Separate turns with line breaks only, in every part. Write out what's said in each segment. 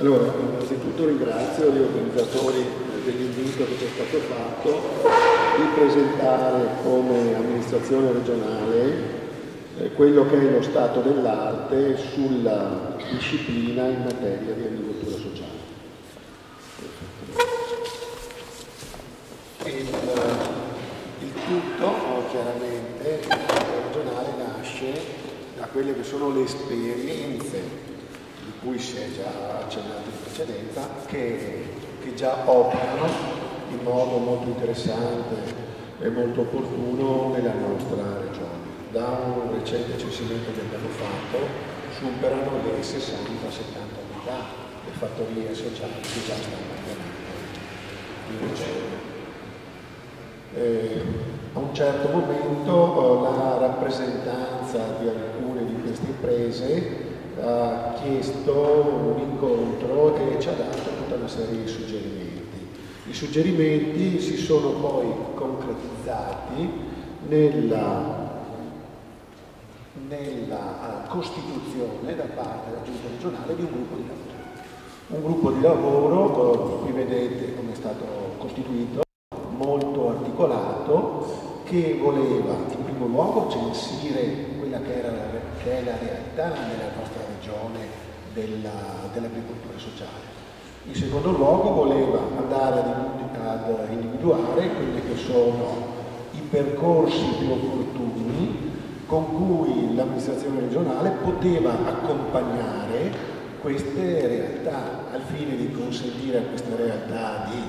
Allora, innanzitutto ringrazio gli organizzatori dell'invito che ci è stato fatto di presentare come amministrazione regionale quello che è lo stato dell'arte sulla disciplina in materia di agricoltura sociale. Il tutto, chiaramente, il stato regionale nasce da quelle che sono le esperienze di cui si è già accennato in precedenza, che già operano in modo molto interessante e molto opportuno nella nostra regione. Da un recente censimento che abbiamo fatto superano le 60-70 unità le fattorie sociali che già stanno operando in regione. A un certo momento la rappresentanza di alcune di queste imprese ha chiesto un incontro e ci ha dato tutta una serie di suggerimenti. I suggerimenti si sono poi concretizzati nella costituzione da parte della Giunta regionale di un gruppo di lavoro. Un gruppo di lavoro, qui vedete come è stato costituito, molto articolato, che voleva in primo luogo censire quella che è la realtà nella nostra regione dell'agricoltura sociale. In secondo luogo voleva andare ad individuare quelli che sono i percorsi più opportuni con cui l'amministrazione regionale poteva accompagnare queste realtà al fine di consentire a queste realtà di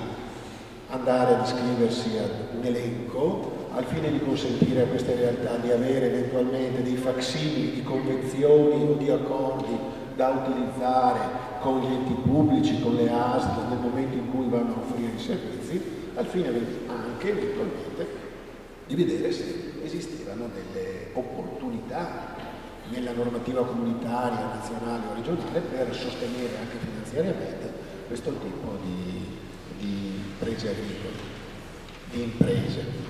andare ad iscriversi ad un elenco, al fine di consentire a queste realtà di avere eventualmente dei facsimili di convenzioni o di accordi da utilizzare con gli enti pubblici, con le ASL nel momento in cui vanno a offrire i servizi, al fine anche eventualmente di vedere se esistevano delle opportunità nella normativa comunitaria, nazionale o regionale per sostenere anche finanziariamente questo tipo di imprese agricole, di imprese.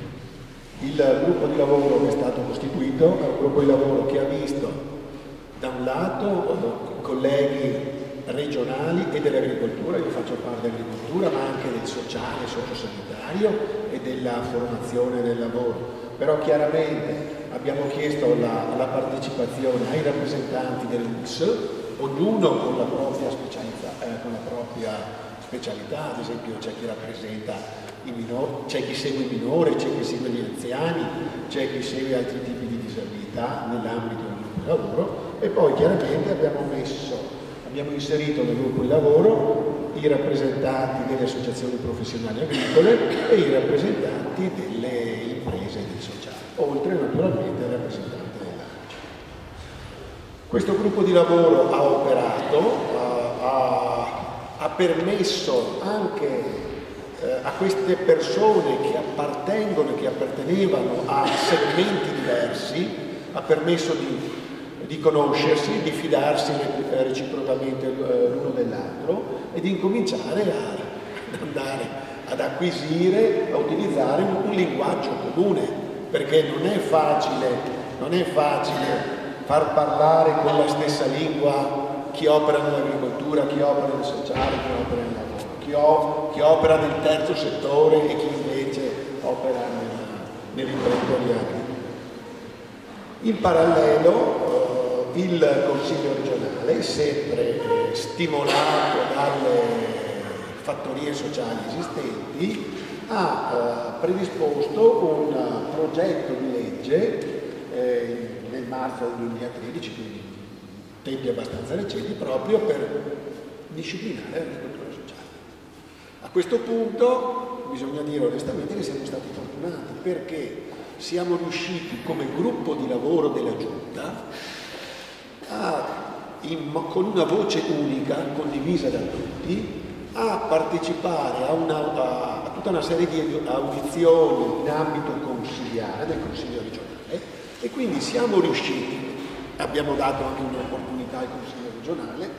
Il gruppo di lavoro che è stato costituito è un gruppo di lavoro che ha visto da un lato colleghi regionali e dell'agricoltura, io faccio parte dell'agricoltura, ma anche del sociale, sociosanitario e della formazione del lavoro. Però chiaramente abbiamo chiesto la partecipazione ai rappresentanti dell'ULSS, ognuno con la propria specialità, ad esempio c'è chi rappresenta i minori, c'è chi segue i minori, c'è chi segue gli anziani, c'è chi segue altri tipi di disabilità nell'ambito del gruppo di lavoro, e poi chiaramente abbiamo inserito nel gruppo di lavoro i rappresentanti delle associazioni professionali agricole e i rappresentanti delle imprese del sociale, oltre naturalmente al rappresentante dell'ANCI. Questo gruppo di lavoro ha operato, ha permesso anche a queste persone che appartenevano a segmenti diversi, ha permesso di conoscersi, di fidarsi reciprocamente l'uno dell'altro e di incominciare ad andare ad acquisire, a utilizzare un linguaggio comune, perché non è facile far parlare con la stessa lingua chi opera nell'agricoltura, chi opera nel sociale, chi opera nel lavoro, chi opera nel terzo settore e chi invece opera nell'imprenditoria agricola. In parallelo il Consiglio regionale, sempre stimolato dalle fattorie sociali esistenti, ha predisposto un progetto di legge nel marzo del 2013, quindi tempi abbastanza recenti, proprio per disciplinare l'agricoltura sociale. A questo punto bisogna dire onestamente che siamo stati fortunati, perché siamo riusciti come gruppo di lavoro della Giunta con una voce unica, condivisa da tutti, a partecipare a tutta una serie di audizioni in ambito consiliare del Consiglio regionale, e quindi siamo riusciti, abbiamo dato anche un'opportunità al Consiglio regionale,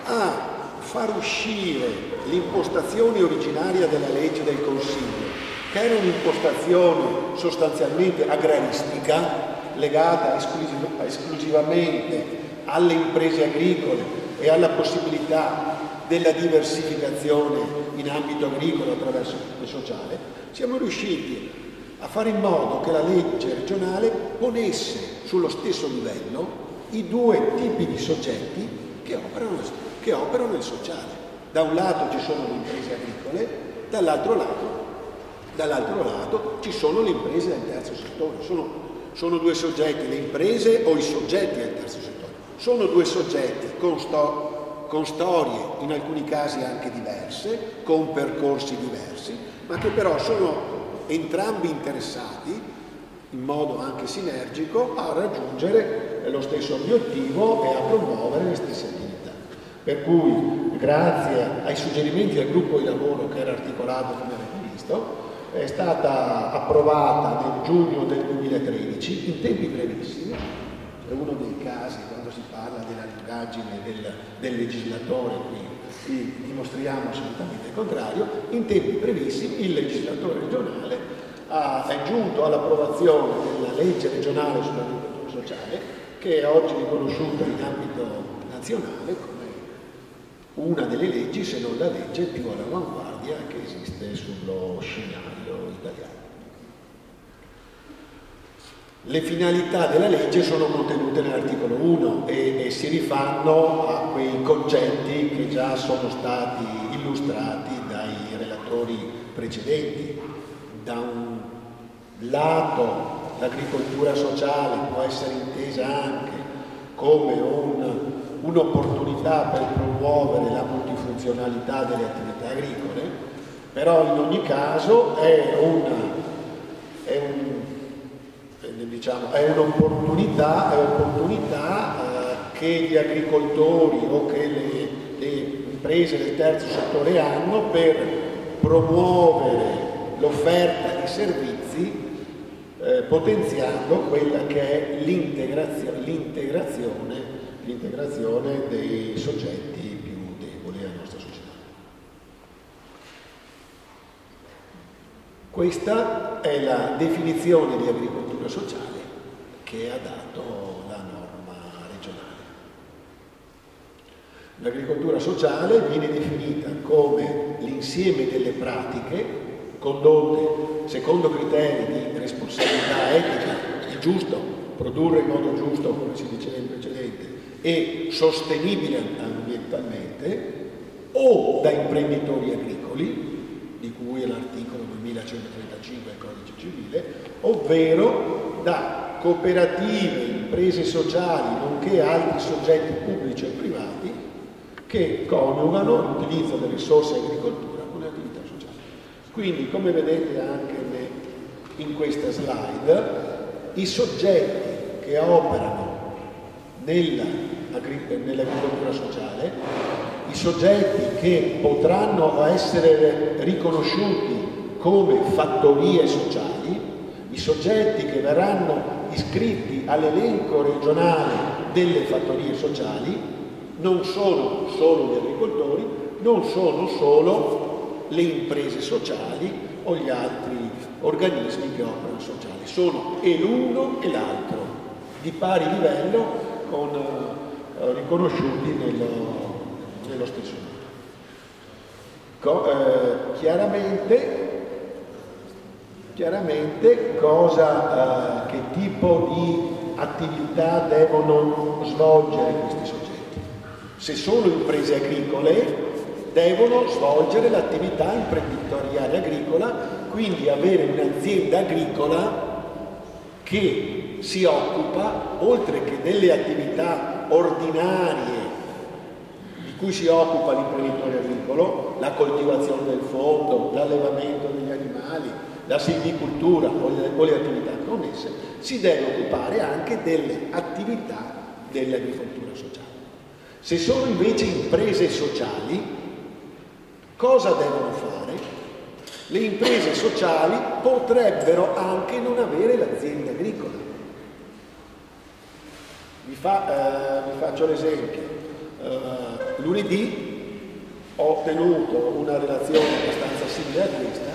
a far uscire l'impostazione originaria della legge del Consiglio, che era un'impostazione sostanzialmente agraristica, legata esclusivamente alle imprese agricole e alla possibilità della diversificazione in ambito agricolo attraverso il sociale, siamo riusciti a fare in modo che la legge regionale ponesse sullo stesso livello i due tipi di soggetti che operano nel sociale. Da un lato ci sono le imprese agricole, dall'altro lato ci sono le imprese del terzo settore. Sono due soggetti, le imprese o i soggetti del terzo settore. Sono due soggetti con storie in alcuni casi anche diverse, con percorsi diversi, ma che però sono entrambi interessati in modo anche sinergico a raggiungere lo stesso obiettivo e a promuovere le stesse attività. Per cui, grazie ai suggerimenti del gruppo di lavoro che era articolato, come avete visto, è stata approvata nel giugno del 2013 in tempi brevissimi. È uno dei casi quando si parla della lungaggine del legislatore, qui dimostriamo assolutamente il contrario. In tempi brevissimi il legislatore regionale è giunto all'approvazione della legge regionale sull'agricoltura sociale, che è oggi riconosciuta in ambito nazionale come una delle leggi, se non la legge più all'avanguardia che esiste sullo scenario italiano. Le finalità della legge sono contenute nell'articolo 1 e si rifanno a quei concetti che già sono stati illustrati dai relatori precedenti. Da un lato l'agricoltura sociale può essere intesa anche come un'opportunità per promuovere la multifunzionalità delle attività agricole, però in ogni caso è un'opportunità che gli agricoltori o che le imprese del terzo settore hanno per promuovere l'offerta di servizi potenziando quella che è l'integrazione dei soggetti più deboli della nostra società. Questa è la definizione di agricoltura sociale che ha dato la norma regionale. L'agricoltura sociale viene definita come l'insieme delle pratiche condotte secondo criteri di responsabilità etica, di giusto, produrre in modo giusto, come si diceva in precedente, e sostenibile ambientalmente, o da imprenditori agricoli, di cui è l'articolo 2135 del Codice Civile, ovvero da cooperative, imprese sociali, nonché altri soggetti pubblici e privati che coniugano l'utilizzo delle risorse agricoltura con le attività sociali. Quindi, come vedete anche in questa slide, i soggetti che operano nell'agricoltura sociale, i soggetti che potranno essere riconosciuti come fattorie sociali, i soggetti che verranno iscritti all'elenco regionale delle fattorie sociali, non sono solo gli agricoltori, non sono solo le imprese sociali o gli altri organismi che operano sociali, sono e l'uno e l'altro di pari livello, riconosciuti nello stesso modo. Chiaramente che tipo di attività devono svolgere questi soggetti? Se sono imprese agricole, devono svolgere l'attività imprenditoriale agricola, quindi avere un'azienda agricola che si occupa, oltre che delle attività ordinarie di cui si occupa l'imprenditore agricolo, la coltivazione del fondo, l'allevamento degli animali, la silvicoltura o le attività connesse, si deve occupare anche delle attività dell'agricoltura sociale. Se sono invece imprese sociali, cosa devono fare? Le imprese sociali potrebbero anche non avere l'azienda agricola. Vi faccio l'esempio. Lunedì ho ottenuto una relazione abbastanza simile a questa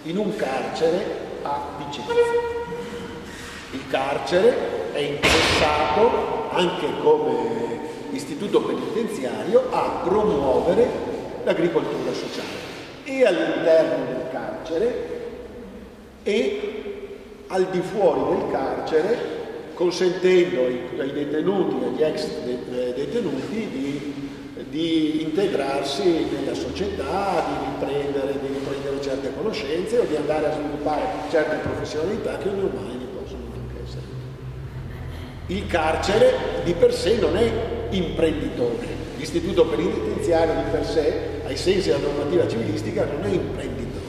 in un carcere a Vicenza. Il carcere è interessato, anche come istituto penitenziario a promuovere l'agricoltura sociale e all'interno del carcere e al di fuori del carcere, consentendo ai detenuti, agli ex detenuti di integrarsi nella società, di riprendere certe conoscenze o di andare a sviluppare certe professionalità che un umani possono anche essere. Il carcere di per sé non è imprenditore, l'istituto penitenziario di per sé, ai sensi della normativa civilistica, non è imprenditore.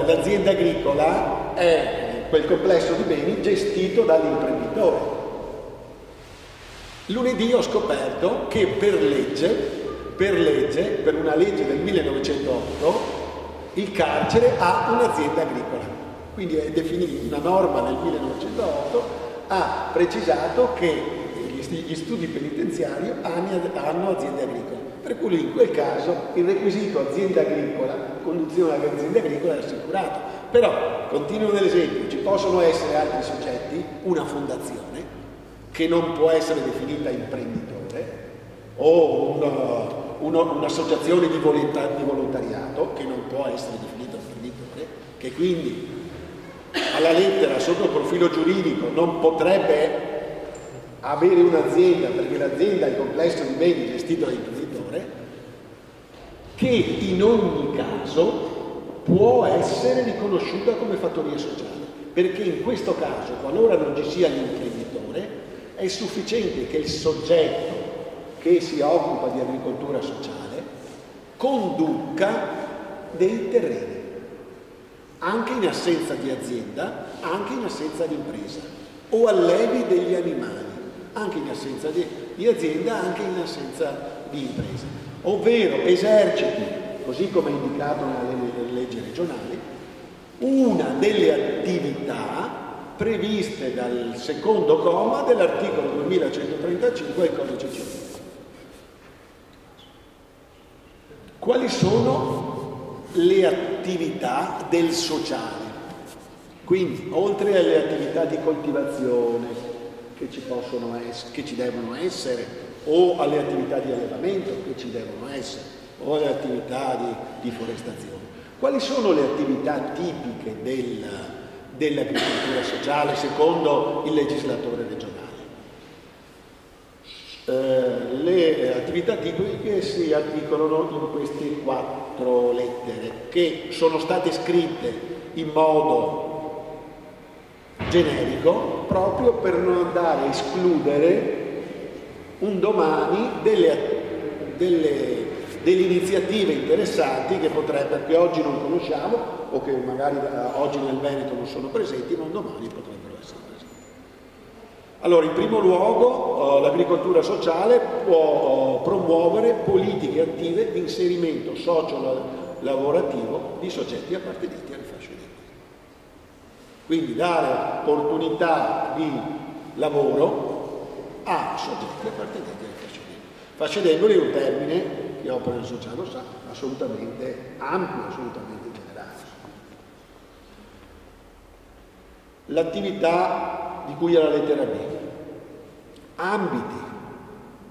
L'azienda agricola è quel complesso di beni gestito dall'imprenditore. Lunedì ho scoperto che per una legge del 1908, il carcere ha un'azienda agricola. Quindi è definita una norma del 1908, ha precisato che gli studi penitenziari hanno aziende agricole. Per cui in quel caso il requisito azienda agricola, conduzione dell'azienda agricola è assicurato. Però, continuo nell'esempio, ci possono essere altri soggetti, una fondazione, che non può essere definita imprenditore, o un'associazione di volontariato, che non può essere definita imprenditore, che quindi alla lettera sotto il profilo giuridico non potrebbe avere un'azienda, perché l'azienda è il complesso di beni gestito dall'imprenditore, che in ogni caso può essere riconosciuta come fattoria sociale, perché in questo caso, qualora non ci sia l'imprenditore, è sufficiente che il soggetto che si occupa di agricoltura sociale conduca dei terreni, anche in assenza di azienda, anche in assenza di impresa, o allevi degli animali, anche in assenza di azienda, anche in assenza di impresa, ovvero eserciti, così come indicato nelle leggi regionali, una delle attività previste dal secondo comma dell'articolo 2135 del Codice Civile. Quali sono le attività del sociale? Quindi, oltre alle attività di coltivazione che ci devono essere, o alle attività di allevamento che ci devono essere, o alle attività di forestazione, quali sono le attività tipiche dell'agricoltura sociale secondo il legislatore regionale? Le attività tipiche si articolano in queste 4 lettere, che sono state scritte in modo generico proprio per non andare a escludere un domani delle iniziative interessanti che oggi non conosciamo o che magari oggi nel Veneto non sono presenti, ma un domani potrebbero essere presenti. Allora, in primo luogo, l'agricoltura sociale può promuovere politiche attive di inserimento socio-lavorativo di soggetti appartenenti alle fasce deboli. Quindi dare opportunità di lavoro a soggetti appartenenti alle fasce deboli. Fasce deboli è un termine che opera nel sociale, lo sa, assolutamente ampio, assolutamente generale. L'attività di cui è la lettera B. Ambiti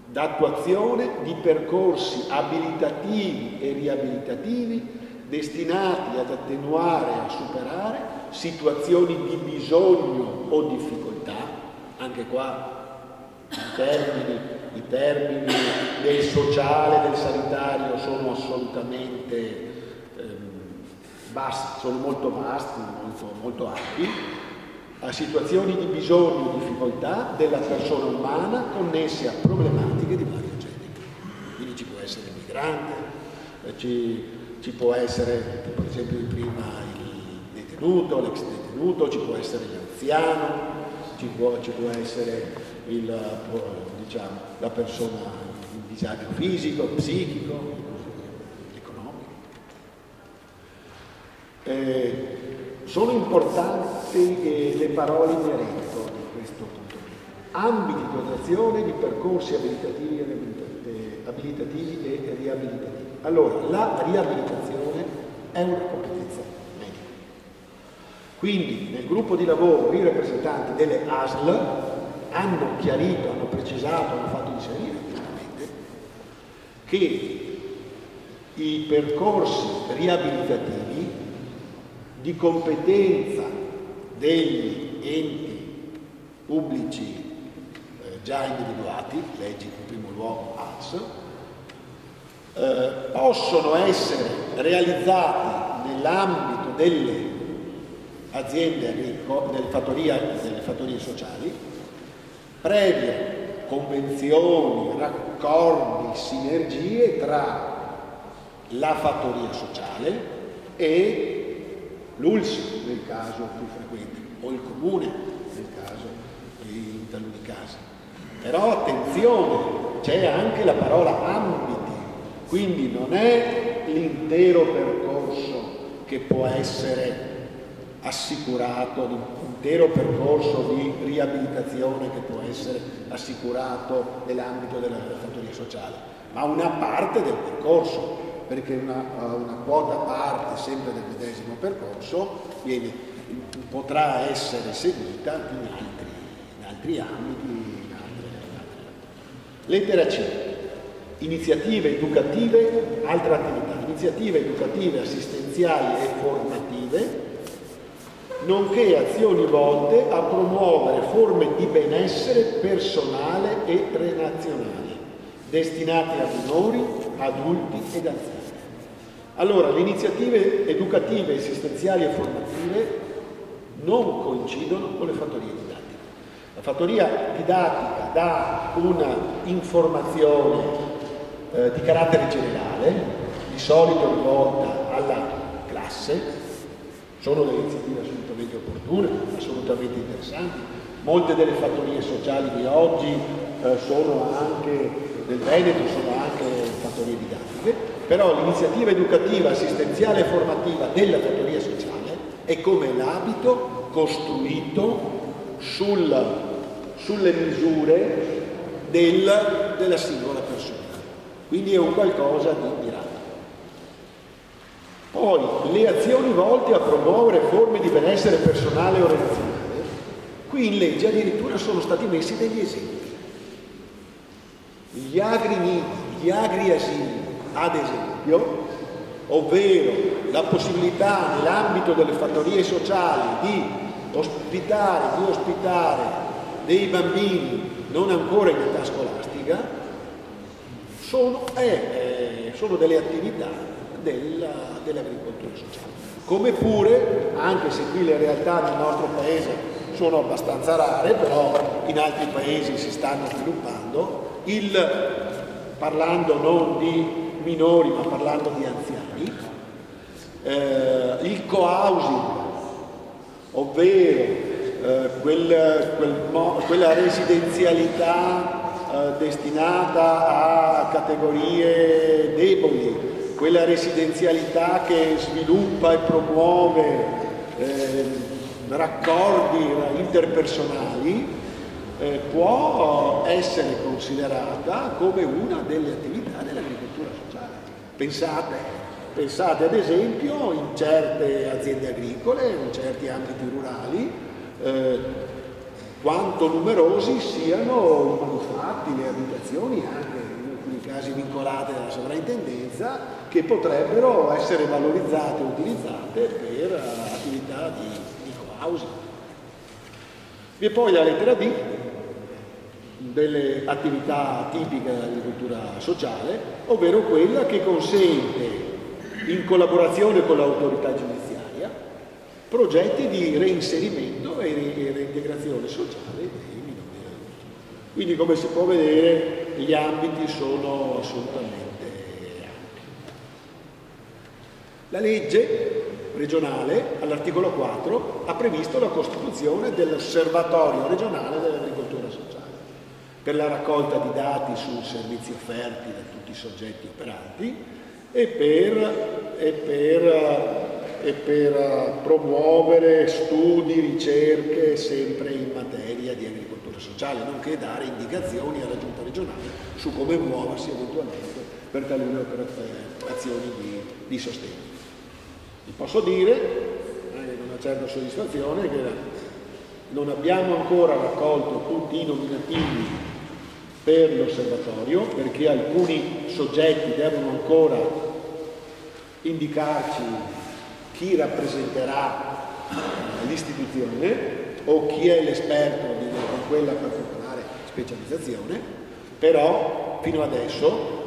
d'attuazione di percorsi abilitativi e riabilitativi destinati ad attenuare e a superare situazioni di bisogno o difficoltà. Anche qua i termini del sociale, del sanitario sono assolutamente bassi, sono molto vasti, molto ampi, a situazioni di bisogno o difficoltà della persona umana connesse a problematiche di vario genere. Quindi ci può essere il migrante, ci può essere, per esempio prima il detenuto, l'ex detenuto, ci può essere l'anziano, ci può essere la persona in disagio fisico, psichico, economico. Sono importanti le parole in elenco di questo punto. Ambiti di attuazione di percorsi abilitativi e riabilitativi. Allora, la riabilitazione è una competenza medica. Quindi nel gruppo di lavoro i rappresentanti delle ASL hanno chiarito, hanno precisato, hanno fatto inserire giustamente che i percorsi riabilitativi di competenza degli enti pubblici già individuati, leggi in primo luogo ASL, possono essere realizzati nell'ambito delle aziende agricole, delle fattorie sociali, previe convenzioni, raccordi, sinergie tra la fattoria sociale e l'ULSS nel caso più frequente, o il comune nel caso, in taluni casi. Però attenzione, c'è anche la parola ambiti, quindi non è l'intero percorso che può essere assicurato, l'intero percorso di riabilitazione che può essere assicurato nell'ambito della fattoria sociale, ma una parte del percorso, perché una quota parte sempre del medesimo percorso potrà essere seguita in altri ambiti. Lettera C. Iniziative educative, altra attività, iniziative educative, assistenziali e formative, nonché azioni volte a promuovere forme di benessere personale e relazionale, destinate a minori, adulti ed anziani. Allora, le iniziative educative, assistenziali e formative non coincidono con le fattorie didattiche. La fattoria didattica dà una informazione di carattere generale, di solito rivolta alla classe. Sono delle iniziative assolutamente opportune, assolutamente interessanti. Molte delle fattorie sociali di oggi sono anche del Veneto, sono anche fattorie didattiche, però l'iniziativa educativa, assistenziale e formativa della fattoria sociale è come l'abito costruito sulle misure della singola persona, quindi è un qualcosa di mirato. Poi le azioni volte a promuovere forme di benessere personale o relazionale, qui in legge addirittura sono stati messi degli esempi. Gli agri-nidi, gli agri-asili, ad esempio, ovvero la possibilità nell'ambito delle fattorie sociali di ospitare dei bambini non ancora in età scolastica, sono delle attività dell'agricoltura sociale. Come pure, anche se qui le realtà nel nostro paese sono abbastanza rare, però in altri paesi si stanno sviluppando, parlando non di minori ma parlando di anziani, il co-housing, ovvero quella residenzialità destinata a categorie deboli, quella residenzialità che sviluppa e promuove raccordi interpersonali, può essere considerata come una delle attività dell'agricoltura sociale. Pensate ad esempio in certe aziende agricole, in certi ambiti rurali, quanto numerosi siano i manufatti, le abitazioni, anche in alcuni casi vincolate dalla sovrintendenza, che potrebbero essere valorizzate e utilizzate per attività di co-housing. Vi è poi la lettera D, delle attività tipiche dell'agricoltura sociale, ovvero quella che consente, in collaborazione con l'autorità giudiziaria, progetti di reinserimento e reintegrazione sociale dei minori adulti. Quindi, come si può vedere, gli ambiti sono assolutamente ampi. La legge regionale, all'articolo 4, ha previsto la costituzione dell'Osservatorio regionale dell'agricoltura sociale per la raccolta di dati sui servizi offerti da tutti i soggetti operanti e per promuovere studi, ricerche sempre in materia di agricoltura sociale, nonché dare indicazioni alla giunta regionale su come muoversi eventualmente per talune azioni di sostegno. Vi posso dire, non una certa soddisfazione, che non abbiamo ancora raccolto tutti i nominativi per l'osservatorio, perché alcuni soggetti devono ancora indicarci chi rappresenterà l'istituzione o chi è l'esperto di quella particolare specializzazione, però fino adesso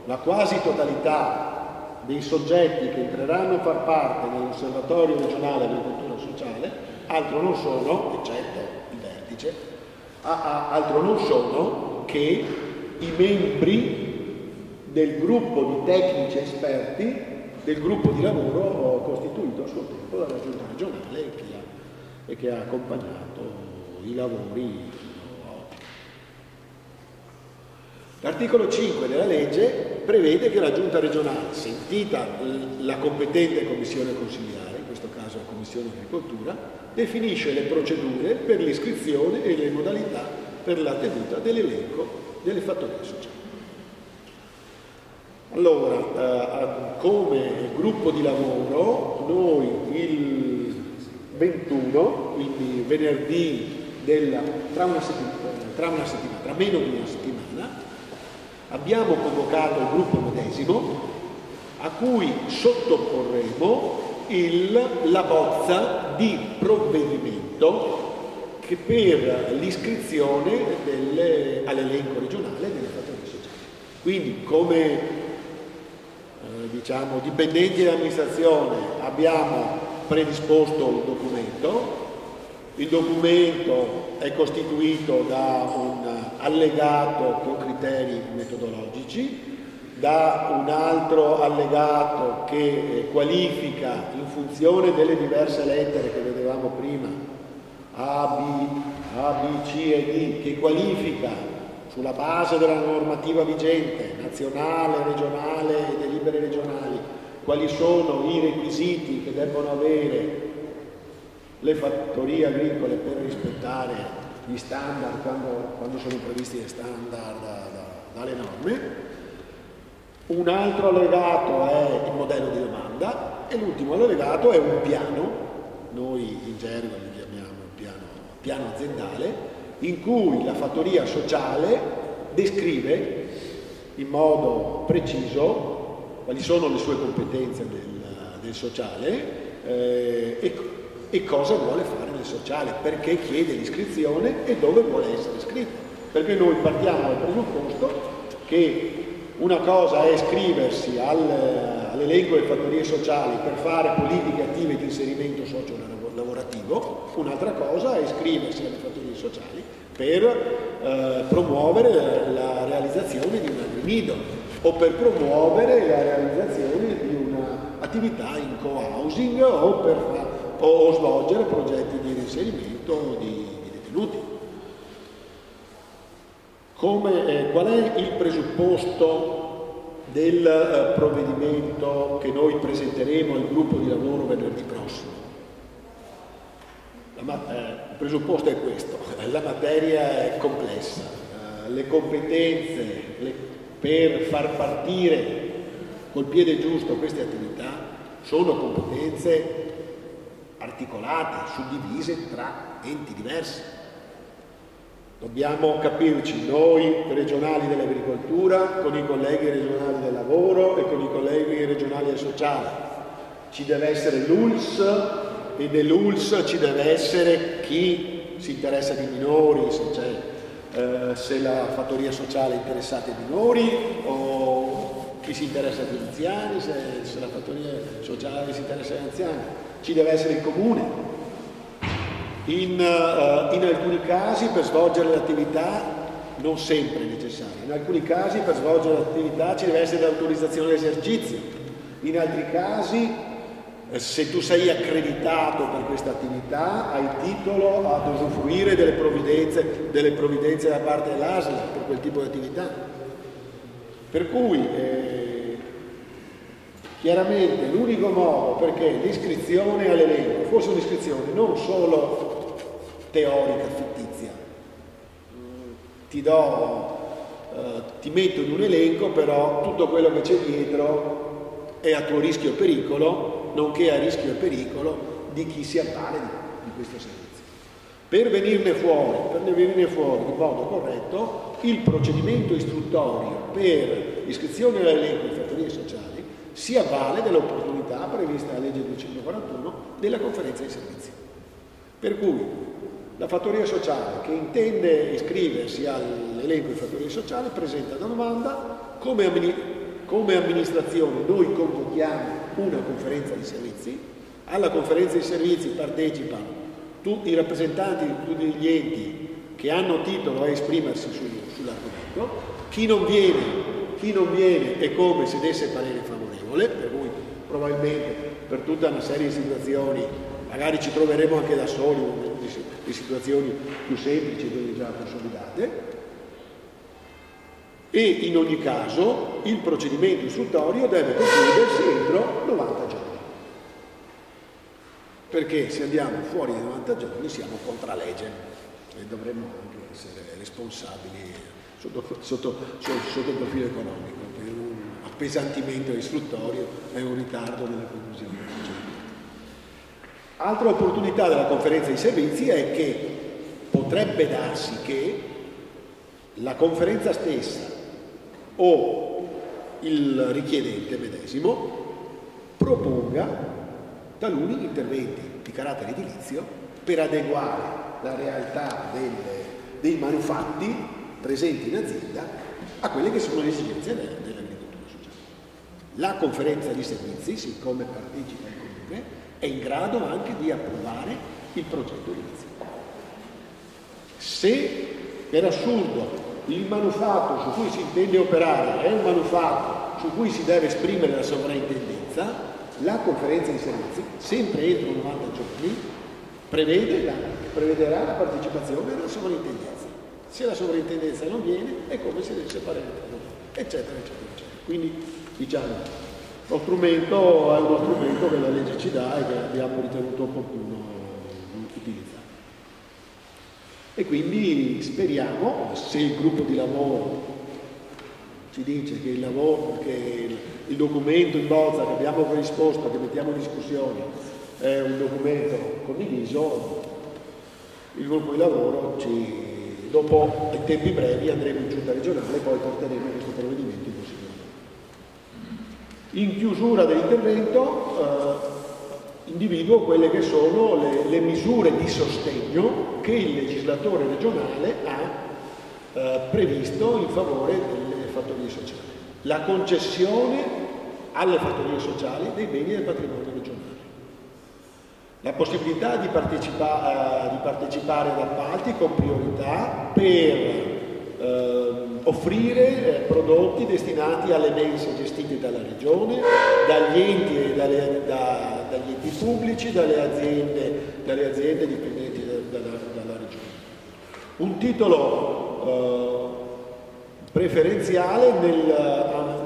la quasi totalità dei soggetti che entreranno a far parte dell'Osservatorio regionale agricoltura sociale altro non sono, eccetto il vertice, altro non sono che i membri del gruppo di tecnici esperti del gruppo di lavoro costituito a suo tempo dalla Giunta regionale e che ha accompagnato i lavori. L'articolo 5 della legge prevede che la Giunta regionale, sentita la competente commissione consiliare, in questo caso la Commissione Agricoltura, definisce le procedure per l'iscrizione e le modalità per la tenuta dell'elenco delle fattorie sociali. Allora, come gruppo di lavoro, noi il 21, quindi venerdì tra meno di una settimana, abbiamo convocato il gruppo medesimo a cui sottoporremo la bozza di provvedimento che per l'iscrizione all'elenco regionale delle fattorie sociali. Quindi come diciamo, dipendenti dell'amministrazione abbiamo predisposto un documento. Il documento è costituito da un allegato con criteri metodologici, da un altro allegato che qualifica in funzione delle diverse lettere che vedevamo prima, A, B, C e D, che qualifica sulla base della normativa vigente, nazionale, regionale e delibere regionali, quali sono i requisiti che debbono avere le fattorie agricole per rispettare gli standard quando sono previsti gli standard dalle norme. Un altro allegato è il modello di domanda e l'ultimo allegato è un piano, noi in gergo li chiamiamo piano aziendale, in cui la fattoria sociale descrive in modo preciso quali sono le sue competenze del sociale e cosa vuole fare nel sociale, perché chiede l'iscrizione e dove vuole essere iscritto. Perché noi partiamo dal presupposto che una cosa è iscriversi all'elenco delle fattorie sociali per fare politiche attive di inserimento socio-lavorativo, un'altra cosa è iscriversi alle fattorie sociali per promuovere la realizzazione di un agrinido o per promuovere la realizzazione di un'attività in co-housing o svolgere progetti di reinserimento di detenuti. Qual è il presupposto del provvedimento che noi presenteremo al gruppo di lavoro venerdì prossimo? Il presupposto è questo: la materia è complessa, le competenze per far partire col piede giusto queste attività sono competenze articolate, suddivise tra enti diversi. Dobbiamo capirci noi regionali dell'agricoltura con i colleghi regionali del lavoro e con i colleghi regionali del sociale. Ci deve essere l'ULS e dell'ULS ci deve essere chi si interessa di minori, se la fattoria sociale è interessata ai minori, o chi si interessa di anziani, se la fattoria sociale si interessa agli anziani. Ci deve essere il comune. In alcuni casi per svolgere l'attività, non sempre è necessario, in alcuni casi per svolgere l'attività ci deve essere l'autorizzazione all'esercizio, in altri casi se tu sei accreditato per questa attività hai titolo ad usufruire delle provvidenze da parte dell'ASL per quel tipo di attività. Per cui chiaramente l'unico modo perché l'iscrizione all'elenco fosse un'iscrizione non solo teorica, fittizia, ti metto in un elenco, però tutto quello che c'è dietro è a tuo rischio e pericolo, nonché a rischio e pericolo di chi si avvale di questo servizio. Per venirne fuori in modo corretto, il procedimento istruttorio per iscrizione all'elenco di fattorie sociali si avvale dell'opportunità prevista dalla legge 241 della conferenza di servizi. Per cui la fattoria sociale che intende iscriversi all'elenco di fattorie sociali presenta una domanda, come amministrazione noi convochiamo una conferenza di servizi, alla conferenza di servizi partecipano tutti i rappresentanti di tutti gli enti che hanno titolo a esprimersi sull'argomento, chi non viene è come se desse parere favorevole, per cui probabilmente per tutta una serie di situazioni magari ci troveremo anche da soli di situazioni più semplici e quelle già consolidate, e in ogni caso il procedimento istruttorio deve concludersi entro 90 giorni. Perché se andiamo fuori dai 90 giorni siamo contra legge e dovremmo anche essere responsabili sotto il profilo economico per un appesantimento istruttorio e un ritardo nella conclusione del procedimento. Altra opportunità della conferenza di servizi è che potrebbe darsi che la conferenza stessa o il richiedente medesimo proponga taluni interventi di carattere edilizio per adeguare la realtà dei manufatti presenti in azienda a quelle che sono le esigenze dell'agricoltura sociale. La conferenza di servizi, siccome partecipa il comune, è in grado anche di approvare il progetto edilizio. Se per assurdo il manufatto su cui si intende operare è un manufatto su cui si deve esprimere la sovrintendenza, la conferenza di servizi, sempre entro 90 giorni, prevederà la partecipazione della sovrintendenza. Se la sovrintendenza non viene, è come se desse parere, eccetera, eccetera, eccetera. Quindi, diciamo, lo strumento è uno strumento che la legge ci dà e che abbiamo ritenuto opportuno utilizzare. E quindi speriamo, se il gruppo di lavoro ci dice che il documento in bozza che abbiamo predisposto, che mettiamo in discussione, è un documento condiviso, il gruppo di lavoro dopo i tempi brevi andremo in giunta regionale e poi porteremo questo provvedimento in Consiglio. In chiusura dell'intervento individuo quelle che sono le misure di sostegno che il legislatore regionale ha previsto in favore delle fattorie sociali. La concessione alle fattorie sociali dei beni del patrimonio regionale, la possibilità di partecipare ad appalti con priorità per offrire prodotti destinati alle mense gestite dalla regione, dagli enti pubblici, dalle aziende dipendenti dalla regione. Un titolo preferenziale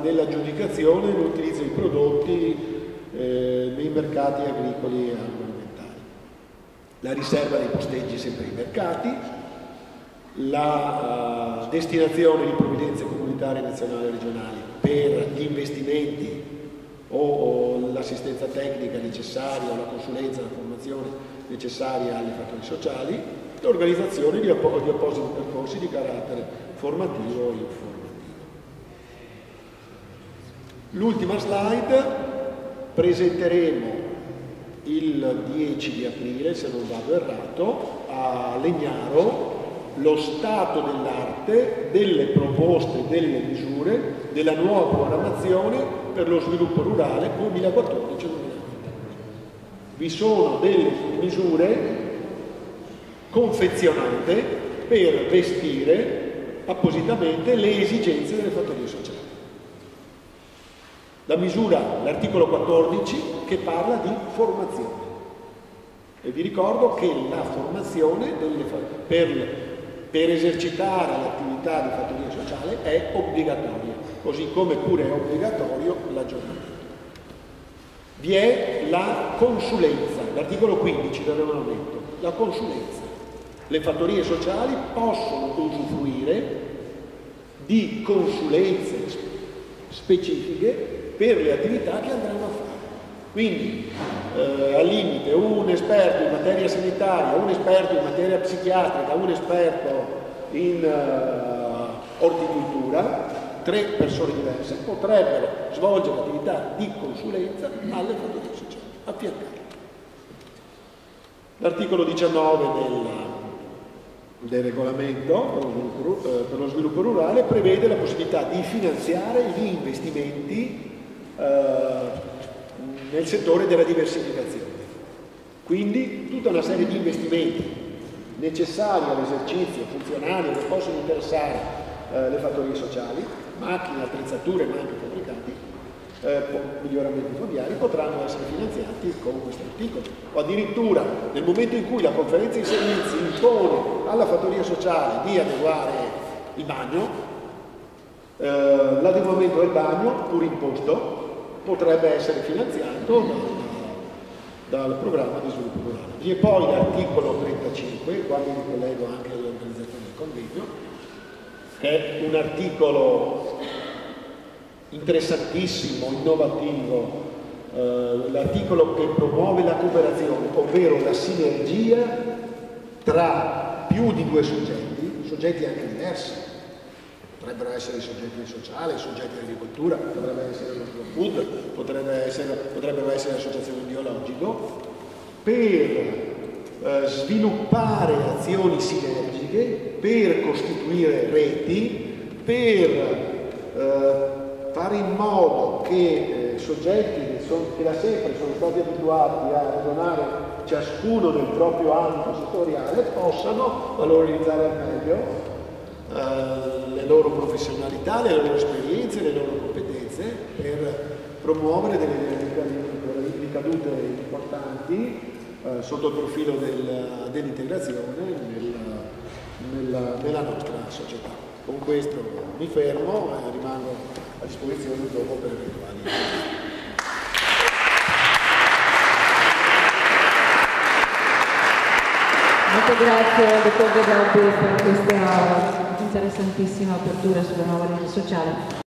nell'aggiudicazione e nell'utilizzo di prodotti nei mercati agricoli e agroalimentari, la riserva dei posteggi sempre ai mercati, la destinazione di provvidenze comunitarie, nazionali e regionali per gli investimenti o l'assistenza tecnica necessaria o la consulenza, la formazione necessaria alle fattorie sociali, l'organizzazione di appositi percorsi di carattere formativo e informativo. L'ultima slide: presenteremo il 10 di aprile, se non vado errato, a Legnaro lo stato dell'arte delle proposte, delle misure della nuova programmazione per lo sviluppo rurale 2014-2020. Vi sono delle misure confezionate per vestire appositamente le esigenze delle fattorie sociali. La misura, l'articolo 14, che parla di formazione. E vi ricordo che la formazione per esercitare l'attività di fattoria sociale è obbligatoria, così come pure è obbligatorio l'aggiornamento. Vi è la consulenza, l'articolo 15 del regolamento, la consulenza. Le fattorie sociali possono usufruire di consulenze specifiche per le attività che andranno a fare. Quindi al limite un esperto in materia sanitaria, un esperto in materia psichiatrica, un esperto in orticoltura, 3 persone diverse potrebbero svolgere attività di consulenza alle fattorie sociali, affiancate. L'articolo 19 del regolamento per lo sviluppo rurale prevede la possibilità di finanziare gli investimenti nel settore della diversificazione. Quindi tutta una serie di investimenti necessari all'esercizio, funzionali, che possono interessare le fattorie sociali, macchine, attrezzature, ma anche fabbricati, miglioramenti fondiari, potranno essere finanziati con questo articolo. O addirittura nel momento in cui la conferenza di servizi impone alla fattoria sociale di adeguare il bagno, l'adeguamento del bagno, pur imposto, potrebbe essere finanziato dal programma di sviluppo rurale. Vi è poi l'articolo 35, qua mi ricollego anche all'organizzazione del convegno, che è un articolo interessantissimo, innovativo, l'articolo che promuove la cooperazione, ovvero la sinergia tra più di 2 soggetti anche diversi. Potrebbero essere i soggetti sociali, i soggetti di agricoltura, potrebbe essere lo slow food, potrebbero essere l'associazione biologico, per sviluppare azioni sinergiche, per costituire reti, per fare in modo che soggetti che da sempre sono stati abituati a ragionare ciascuno nel proprio ambito settoriale possano valorizzare al meglio le loro professionalità, le loro esperienze, le loro competenze per promuovere delle ricadute importanti sotto il profilo dell'integrazione nella nostra società. Con questo mi fermo e rimango a disposizione dopo per eventuali.
Molto grazie al dottor De Gobbi per questa interessantissima apertura sulla nuova legge sociale.